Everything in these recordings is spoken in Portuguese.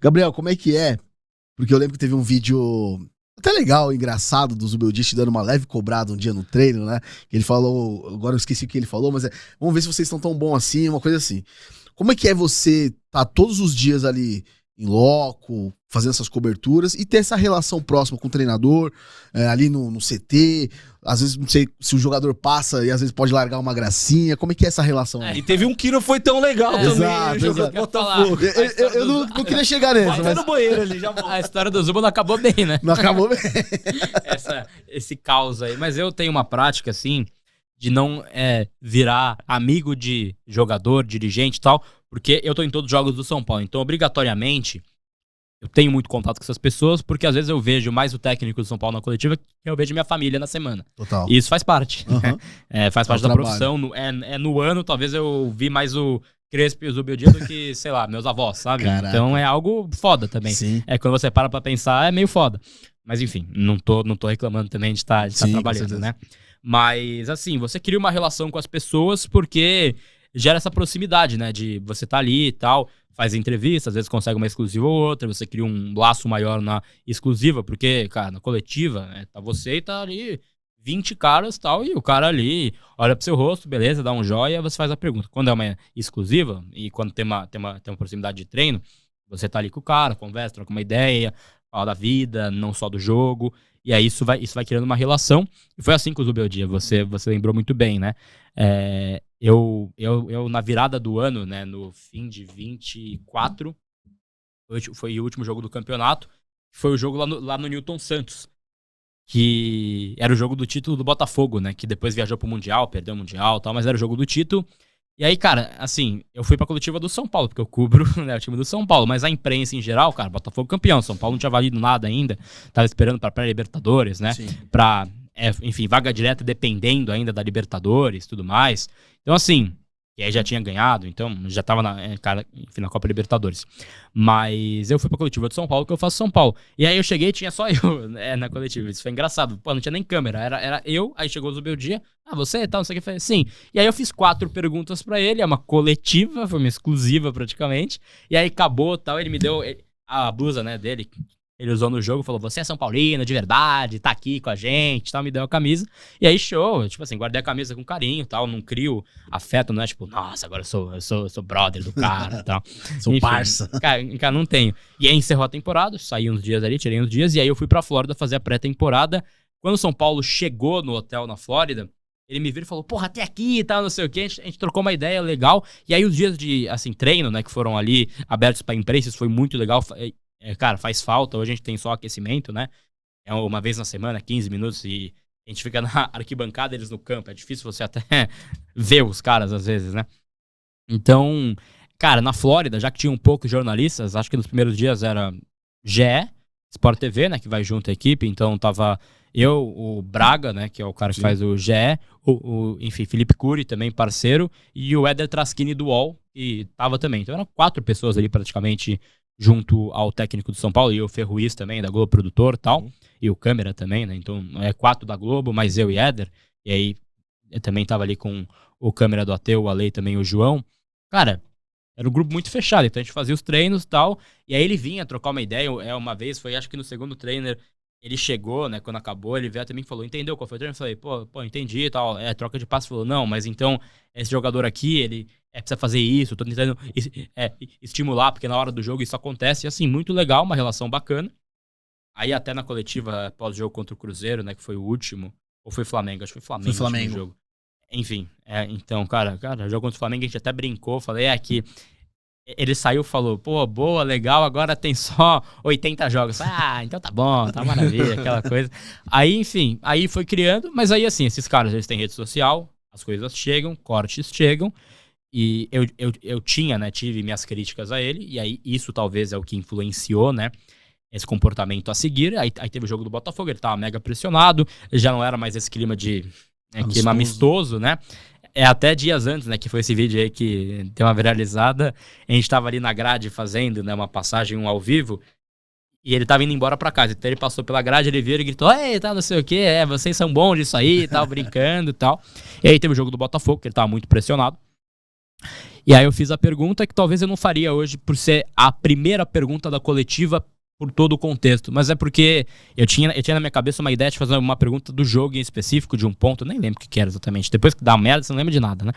Gabriel, como é que é? Porque eu lembro que teve um vídeo até legal, engraçado, do Zubeldia dando uma leve cobrada um dia no treino, né? Ele falou, agora eu esqueci o que ele falou, mas vamos ver se vocês estão tão bom assim, uma coisa assim. Como é que é você tá todos os dias ali em loco, fazendo essas coberturas e ter essa relação próxima com o treinador, ali no CT, às vezes não sei se o jogador passa e às vezes pode largar uma gracinha, como é que é essa relação aí? E teve um que não foi tão legal também. Exato. Botafogo. Eu não queria chegar nessa, Vai no banheiro ali, já volta. A história do Zuba não acabou bem, né? Não acabou bem. Esse caos aí. Mas eu tenho uma prática, assim, de não virar amigo de jogador, dirigente e tal, porque eu tô em todos os jogos do São Paulo. Então, obrigatoriamente, eu tenho muito contato com essas pessoas, porque às vezes eu vejo mais o técnico do São Paulo na coletiva que eu vejo minha família na semana. Total. E isso faz parte. Uhum. Faz parte da trabalho. profissão. No ano, talvez eu vi mais o Crespo e o Zubeldia do que, sei lá, meus avós, sabe? Caraca. Então é algo foda também. Sim. Quando você para pra pensar, é meio foda. Mas enfim, não tô reclamando também de estar trabalhando, né? Mas assim, você cria uma relação com as pessoas porque gera essa proximidade, né? De você tá ali e tal, faz entrevista, às vezes consegue uma exclusiva ou outra, você cria um laço maior na exclusiva, porque, cara, na coletiva, né, tá você e tá ali 20 caras e tal, e o cara ali olha pro seu rosto, beleza, dá um joia, você faz a pergunta. Quando é uma exclusiva, e quando tem uma proximidade de treino, você tá ali com o cara, conversa, troca uma ideia, fala da vida, não só do jogo, e aí isso vai criando uma relação. E foi assim com o Zubeldia, você lembrou muito bem, né? Eu, na virada do ano, né, no fim de 24, foi o último jogo do campeonato, foi o jogo lá no Newton Santos, que era o jogo do título do Botafogo, né, que depois viajou pro Mundial, perdeu o Mundial e tal, mas era o jogo do título. E aí, cara, assim, eu fui pra coletiva do São Paulo, porque eu cubro, né, o time do São Paulo, mas a imprensa em geral, cara, Botafogo campeão, São Paulo não tinha valido nada ainda, tava esperando pra pré-Libertadores, né, Sim. pra, enfim, vaga direta dependendo ainda da Libertadores e tudo mais. Então, assim, e aí já tinha ganhado, então já tava na Copa Libertadores. Mas eu fui pra coletiva do São Paulo, que eu faço São Paulo. E aí eu cheguei e tinha só eu na coletiva. Isso foi engraçado. Pô, não tinha nem câmera. Era eu, aí chegou o Zubeldia. Você e tal, não sei o que. Eu falei, sim. E aí eu fiz 4 perguntas pra ele. É uma coletiva, foi uma exclusiva praticamente. E aí acabou tal. Ele me deu a blusa, né, dele. Ele usou no jogo, falou, você é São Paulino, de verdade, tá aqui com a gente, tal, me deu a camisa. E aí, show, tipo assim, guardei a camisa com carinho, tal, não crio afeto, não é tipo, nossa, agora eu sou brother do cara e tal. Sou parça. Cara, não tenho. E aí encerrou a temporada, saí uns dias ali, tirei uns dias, e aí eu fui pra Flórida fazer a pré-temporada. Quando o São Paulo chegou no hotel na Flórida, ele me viu e falou, porra, até aqui e tal, não sei o quê, a gente trocou uma ideia legal. E aí os dias de, assim, treino, né, que foram ali abertos pra imprensa, isso foi muito legal. Cara, faz falta, hoje a gente tem só aquecimento, né? É uma vez na semana, 15 minutos, e a gente fica na arquibancada, eles no campo. É difícil você até ver os caras, às vezes, né? Então, cara, na Flórida, já que tinha um pouco de jornalistas, acho que nos primeiros dias era GE, Sport TV, né, que vai junto à equipe. Então tava eu, o Braga, né, que é o cara que faz o GE, enfim, Felipe Cury, também parceiro, e o Éder Traschini do UOL, que tava também. Então eram 4 pessoas ali praticamente junto ao técnico do São Paulo, e o Ferruiz também, da Globo Produtor e tal, e o câmera também, né, então 4 da Globo, mais eu e Éder, e aí eu também tava ali com o câmera do Ateu, o Ale também, o João. Cara, era um grupo muito fechado, então a gente fazia os treinos e tal, e aí ele vinha trocar uma ideia, uma vez, foi acho que no segundo treino, ele chegou, né, quando acabou, ele veio até mim e falou, entendeu qual foi o treino? Eu falei, pô, entendi e tal, troca de passe. Falou, não, mas então, esse jogador aqui, ele precisa fazer isso, tô tentando estimular, porque na hora do jogo isso acontece, e assim, muito legal, uma relação bacana. Aí até na coletiva pós-jogo contra o Cruzeiro, né, que foi o último, ou foi Flamengo? Acho que foi Flamengo. Foi Flamengo. O jogo. Enfim, então, cara, jogo contra o Flamengo, a gente até brincou, falei, que ele saiu e falou, pô, boa, legal, agora tem só 80 jogos. Então tá bom, tá maravilha, aquela coisa. Aí, enfim, aí foi criando, mas aí assim, esses caras, eles têm rede social, as coisas chegam, cortes chegam, e eu tive minhas críticas a ele, e aí isso talvez é o que influenciou, né, esse comportamento a seguir. Aí teve o jogo do Botafogo, ele tava mega pressionado, já não era mais esse clima de clima amistoso, né? Até dias antes, né, que foi esse vídeo aí que deu uma viralizada, a gente tava ali na grade fazendo, né, uma passagem ao vivo, e ele tava indo embora pra casa, então ele passou pela grade, ele viu e gritou, tá, não sei o que, vocês são bons disso aí, tal, brincando e tal. E aí teve o jogo do Botafogo, que ele tava muito pressionado, E aí eu fiz a pergunta que talvez eu não faria hoje por ser a primeira pergunta da coletiva por todo o contexto, mas é porque eu tinha na minha cabeça uma ideia de fazer uma pergunta do jogo em específico, de um ponto, eu nem lembro o que era exatamente. Depois que dá merda, você não lembra de nada, né?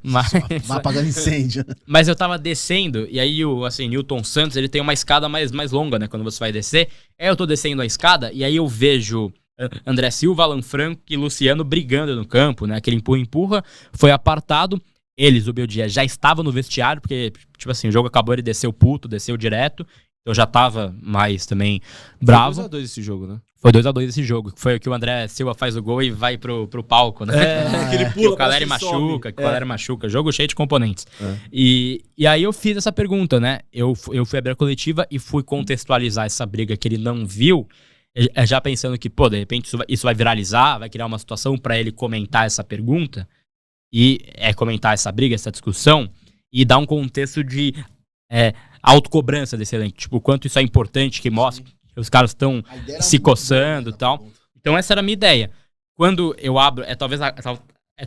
Mas, Vai apagando incêndio. mas eu tava descendo, e aí o Newton Santos, ele tem uma escada mais longa, né, quando você vai descer. Aí eu tô descendo a escada, e aí eu vejo André Silva, Alan Franco e Luciano brigando no campo, né, aquele empurra-empurra, foi apartado. Eles, o Beldia, já estava no vestiário, porque, tipo assim, o jogo acabou, ele desceu puto, desceu direto. Eu já tava mais também bravo. Foi 2x2 esse jogo, né? Foi 2x2 esse jogo. Foi o que o André Silva faz o gol e vai pro palco, né? Que ele pula, o Caleri machuca, que o Caleri machuca. Jogo cheio de componentes. E aí eu fiz essa pergunta, né? Eu fui abrir a coletiva e fui contextualizar essa briga que ele não viu, já pensando que, pô, de repente isso vai viralizar, vai criar uma situação pra ele comentar essa pergunta e comentar essa briga, essa discussão e dar um contexto de autocobrança desse elenco. Tipo, o quanto isso é importante, que mostra que os caras estão se coçando e tal. Então essa era a minha ideia. Quando eu abro,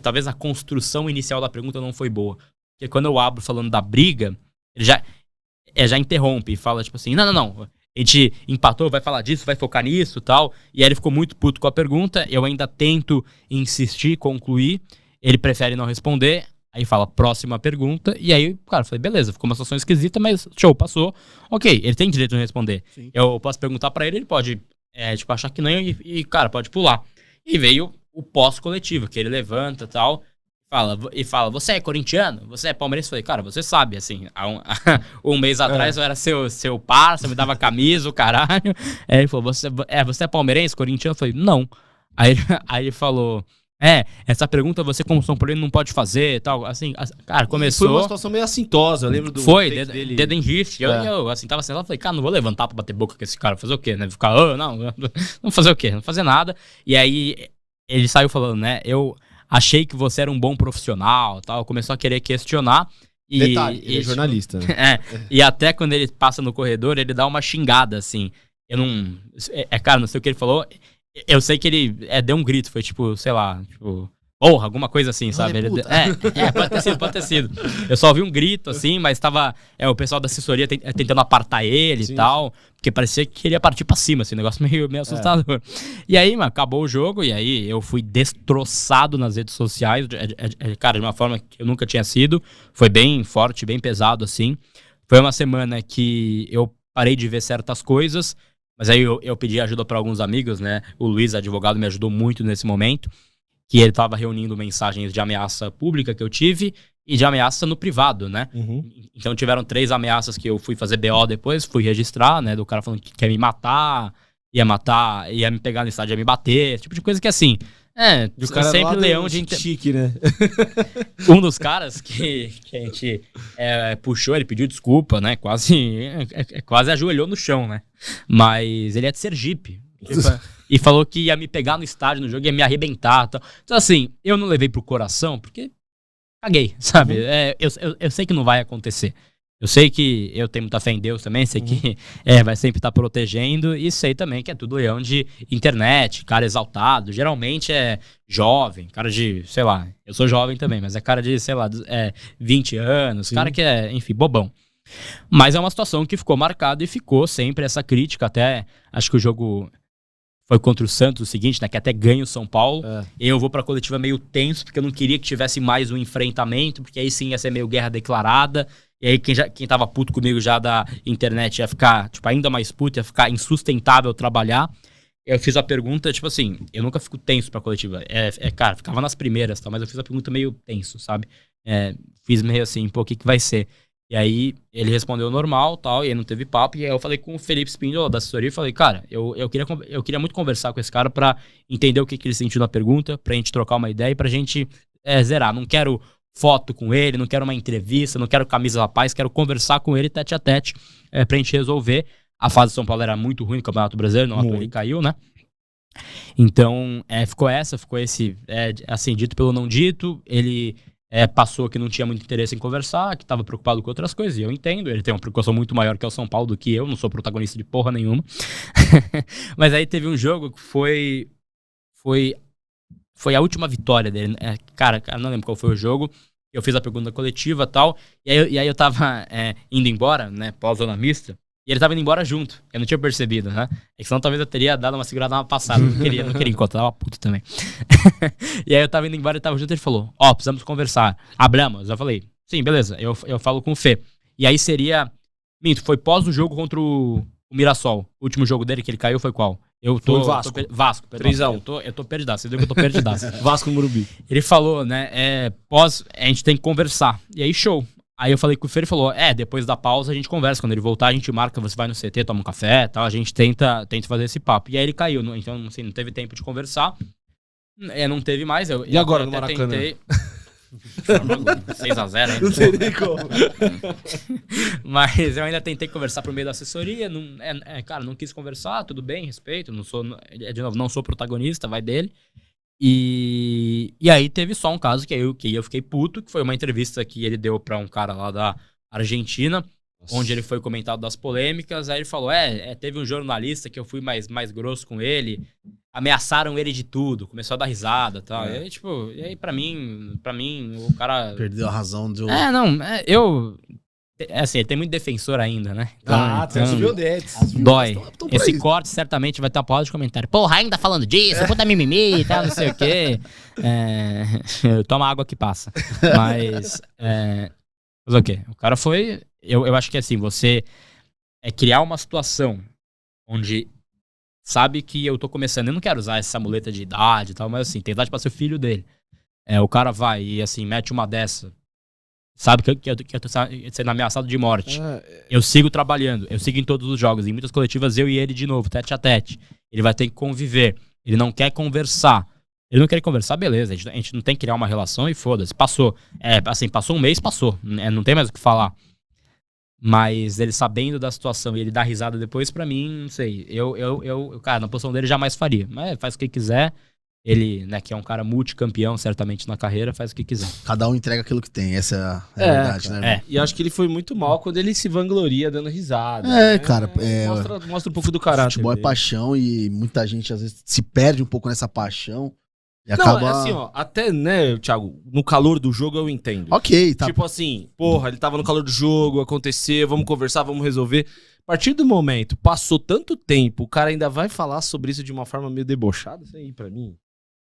talvez a construção inicial da pergunta não foi boa. Porque quando eu abro falando da briga, ele já interrompe e fala tipo assim, não. A gente empatou, vai falar disso, vai focar nisso e tal. E aí ele ficou muito puto com a pergunta. Eu ainda tento insistir, concluir. Ele prefere não responder. Aí fala, próxima pergunta. E aí, cara, eu falei, beleza, ficou uma situação esquisita, mas show, passou. Ok, ele tem direito de responder. Sim. Eu posso perguntar pra ele pode, achar que não e, cara, pode pular. E veio o pós-coletivo, que ele levanta e tal, fala, você é corintiano? Você é palmeirense? Eu falei, cara, você sabe, assim, um mês atrás eu era seu parça, me dava camisa, o caralho. Aí ele falou, você é palmeirense, corintiano? Eu falei, não. Aí ele falou... essa pergunta você como São Paulo não pode fazer e tal, assim, cara, começou... Foi uma situação meio assintosa, eu lembro do... Foi, dedo em riste, eu assim, tava sentado, falei, cara, não vou levantar pra bater boca com esse cara, fazer o quê, né, ficar, não fazer o quê, não fazer nada, e aí ele saiu falando, né, eu achei que você era um bom profissional, tal, começou a querer questionar, e... Detalhe, ele é jornalista, né? E até quando ele passa no corredor, ele dá uma xingada, assim, eu não... cara, não sei o que ele falou... Eu sei que ele deu um grito, foi tipo, sei lá, tipo, porra, alguma coisa assim, sabe? Pode ter sido. Eu só ouvi um grito, assim, mas tava o pessoal da assessoria tentando apartar ele e tal, porque parecia que ele ia partir pra cima, assim, um negócio meio assustador. E aí, mano, acabou o jogo, e aí eu fui destroçado nas redes sociais, cara, de uma forma que eu nunca tinha sido, foi bem forte, bem pesado, assim. Foi uma semana que eu parei de ver certas coisas. Mas aí eu pedi ajuda para alguns amigos, né? O Luiz, advogado, me ajudou muito nesse momento. Que ele tava reunindo mensagens de ameaça pública que eu tive e de ameaça no privado, né? Uhum. Então tiveram 3 ameaças que eu fui fazer BO depois, fui registrar, né? Do cara falando que quer me matar, ia me pegar no estádio, ia me bater, esse tipo de coisa que assim... o cara sempre leão de... chique, né? Um dos caras que a gente puxou, ele pediu desculpa, né? Quase ajoelhou no chão, né? Mas ele é de Sergipe. E falou que ia me pegar no estádio, no jogo, ia me arrebentar. Tal. Então, assim, eu não levei pro coração, porque caguei, sabe? Eu sei que não vai acontecer. Eu sei que eu tenho muita fé em Deus também, sei que vai sempre estar protegendo, e sei também que é tudo leão de internet, cara exaltado, geralmente é jovem, cara de, sei lá, eu sou jovem também, mas é cara de, sei lá, 20 anos, cara que é, enfim, bobão. Mas é uma situação que ficou marcada e ficou sempre essa crítica, até acho que o jogo foi contra o Santos o seguinte, né, que até ganha o São Paulo, eu vou pra coletiva meio tenso, porque eu não queria que tivesse mais um enfrentamento, porque aí sim ia ser meio guerra declarada. E aí quem tava puto comigo já da internet ia ficar, tipo, ainda mais puto, ia ficar insustentável trabalhar. Eu fiz a pergunta, tipo assim, eu nunca fico tenso pra coletiva. Cara, ficava nas primeiras, tá, mas eu fiz a pergunta meio tenso, sabe? Fiz meio assim, pô, o que vai ser? E aí ele respondeu normal, tal, e aí não teve papo. E aí eu falei com o Felipe Spindola da assessoria e falei, cara, eu queria muito conversar com esse cara pra entender o que ele sentiu na pergunta, pra gente trocar uma ideia e pra gente zerar. Não quero foto com ele, não quero uma entrevista, não quero camisa da paz, quero conversar com ele tete a tete pra gente resolver. A fase de São Paulo era muito ruim no Campeonato Brasileiro, não à toa ele caiu, né? Então, ficou esse, assim, dito pelo não dito, ele passou que não tinha muito interesse em conversar, que estava preocupado com outras coisas, e eu entendo, ele tem uma preocupação muito maior que é o São Paulo do que eu, não sou protagonista de porra nenhuma. Mas aí teve um jogo que foi a última vitória dele. Cara, não lembro qual foi o jogo. Eu fiz a pergunta coletiva e tal. E aí eu tava indo embora, né? Pós-zona mista. E ele tava indo embora junto. Eu não tinha percebido, né? É que senão talvez eu teria dado uma segurada uma passada. Não queria encontrar, tava puto também. E aí eu tava indo embora, ele tava junto, ele falou, precisamos conversar. Hablamos. Eu falei, sim, beleza, eu falo com o Fê. E aí seria... Minto, foi pós o jogo contra o Mirassol. O último jogo dele que ele caiu foi qual? Foi o Vasco. Vasco, perdão. 3-1. Eu tô perdidaço, você viu que eu tô perdidaço. Vasco no Morumbi. Ele falou, né, a gente tem que conversar. E aí, show. Aí eu falei com o Fê, ele falou, depois da pausa a gente conversa. Quando ele voltar, a gente marca, você vai no CT, toma um café, tal. A gente tenta fazer esse papo. E aí ele caiu, então assim, não teve tempo de conversar. Não teve mais. E agora no Maracanã? Tentei... 6-0 ainda. Não sei nem como. Mas eu ainda tentei conversar por meio da assessoria. Cara, não quis conversar, tudo bem, respeito. Não sou, de novo, não sou protagonista, vai dele. E aí teve só um caso que eu fiquei puto, que foi uma entrevista que ele deu pra um cara lá da Argentina. Nossa. Onde ele foi comentado das polêmicas. Aí ele falou, teve um jornalista que eu fui mais grosso com ele. Ameaçaram ele de tudo, começou a dar risada e tal. E aí, e aí pra mim, o cara... Perdeu a razão do... Assim, ele tem muito defensor ainda, né? Então, subiu o dentes. Dói. Esse corte certamente vai ter uma pausa de comentário. Porra, ainda falando disso, puta mimimi e tal, não sei o quê. Toma água que passa. Mas o quê? O cara foi... Eu acho que assim, você criar uma situação onde... Sabe que eu tô começando, eu não quero usar essa muleta de idade e tal, mas assim, tem idade pra ser filho dele. O cara vai e assim, mete uma dessa. Sabe que eu tô sendo ameaçado de morte. Eu sigo trabalhando, eu sigo em todos os jogos. Em muitas coletivas, eu e ele de novo, tete a tete. Ele vai ter que conviver. Ele não quer conversar. Ele não quer conversar, beleza. A gente não tem que criar uma relação e foda-se. Passou. Assim, passou um mês, passou. Não tem mais o que falar. Mas ele sabendo da situação e ele dar risada depois, pra mim, não sei. Cara, na posição dele jamais faria. Mas faz o que quiser. Ele, né, que é um cara multicampeão, certamente, na carreira, faz o que quiser. Cada um entrega aquilo que tem, essa é a verdade, né? E acho que ele foi muito mal quando ele se vangloria dando risada. Cara. Mostra um pouco do caráter. Futebol é paixão e muita gente, às vezes, se perde um pouco nessa paixão. E acaba... assim, até, né, Thiago, no calor do jogo eu entendo. Ok, tá. Tipo assim, porra, ele tava no calor do jogo, aconteceu, vamos conversar, vamos resolver. A partir do momento, passou tanto tempo, o cara ainda vai falar sobre isso de uma forma meio debochada, isso aí pra mim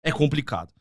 é complicado.